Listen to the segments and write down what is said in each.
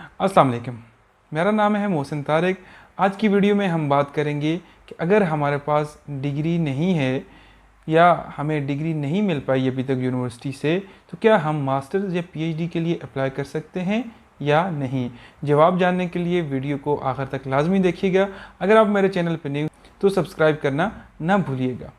अस्सलाम वालेकुम। मेरा नाम है मोहसिन तारिक। आज की वीडियो में हम बात करेंगे कि अगर हमारे पास डिग्री नहीं है या हमें डिग्री नहीं मिल पाई अभी तक यूनिवर्सिटी से, तो क्या हम मास्टर्स या पीएचडी के लिए अप्लाई कर सकते हैं या नहीं। जवाब जानने के लिए वीडियो को आखिर तक लाजमी देखिएगा। अगर आप मेरे चैनल पर नए तो सब्सक्राइब करना ना भूलिएगा।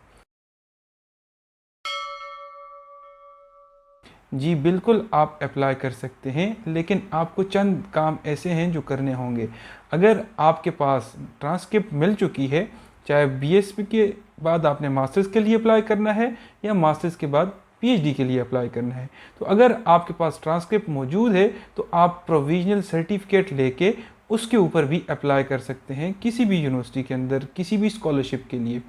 जी बिल्कुल, आप अप्लाई कर सकते हैं, लेकिन आपको चंद काम ऐसे हैं जो करने होंगे। अगर आपके पास ट्रांसक्रिप्ट मिल चुकी है, चाहे बीएससी के बाद आपने मास्टर्स के लिए अप्लाई करना है या मास्टर्स के बाद पीएचडी के लिए अप्लाई करना है, तो अगर आपके पास ट्रांसक्रिप्ट मौजूद है तो आप प्रोविजनल सर्टिफिकेट लेके उसके ऊपर भी अप्लाई कर सकते हैं किसी भी यूनिवर्सिटी के अंदर किसी भी स्कॉलरशिप के लिए।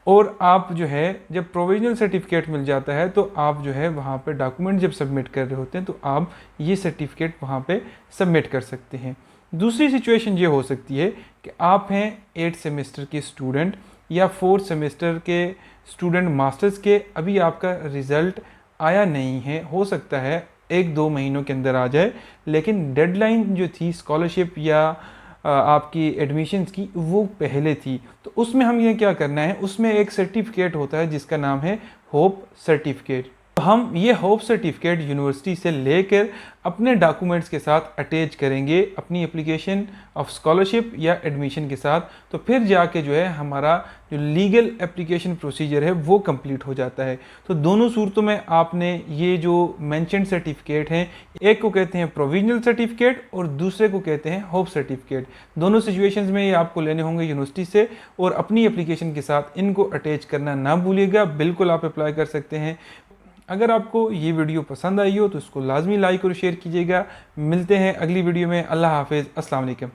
और आप जो है जब प्रोविजनल सर्टिफिकेट मिल जाता है तो आप जो है वहाँ पे डॉक्यूमेंट जब सबमिट कर रहे होते हैं तो आप ये सर्टिफिकेट वहाँ पे सबमिट कर सकते हैं। दूसरी सिचुएशन ये हो सकती है कि आप हैं 8 सेमेस्टर के स्टूडेंट या 4 सेमेस्टर के स्टूडेंट मास्टर्स के, अभी आपका रिज़ल्ट आया नहीं है, हो सकता है 1-2 महीनों के अंदर आ जाए, लेकिन डेडलाइन जो थी स्कॉलरशिप या आपकी एडमिशन्स की वो पहले थी। तो उसमें हम ये क्या करना है, उसमें एक सर्टिफिकेट होता है जिसका नाम है होप सर्टिफिकेट। तो हम ये होप सर्टिफिकेट यूनिवर्सिटी से लेकर अपने डॉक्यूमेंट्स के साथ अटैच करेंगे अपनी एप्लीकेशन ऑफ स्कॉलरशिप या एडमिशन के साथ। तो फिर जाके जो है हमारा जो लीगल एप्लीकेशन प्रोसीजर है वो कंप्लीट हो जाता है। तो दोनों सूरतों में आपने ये जो मेंशन्ड सर्टिफिकेट हैं, एक को कहते हैं प्रोविजनल सर्टिफिकेट और दूसरे को कहते हैं होप सर्टिफिकेट। दोनों सिचुएशंस में ये आपको लेने होंगे यूनिवर्सिटी से और अपनी एप्लीकेशन के साथ इनको अटैच करना ना भूलिएगा। बिल्कुल आप अप्लाई कर सकते हैं। अगर आपको ये वीडियो पसंद आई हो तो इसको लाजमी लाइक और शेयर कीजिएगा। मिलते हैं अगली वीडियो में। अल्लाह हाफिज़। अस्सलाम वालेकुम।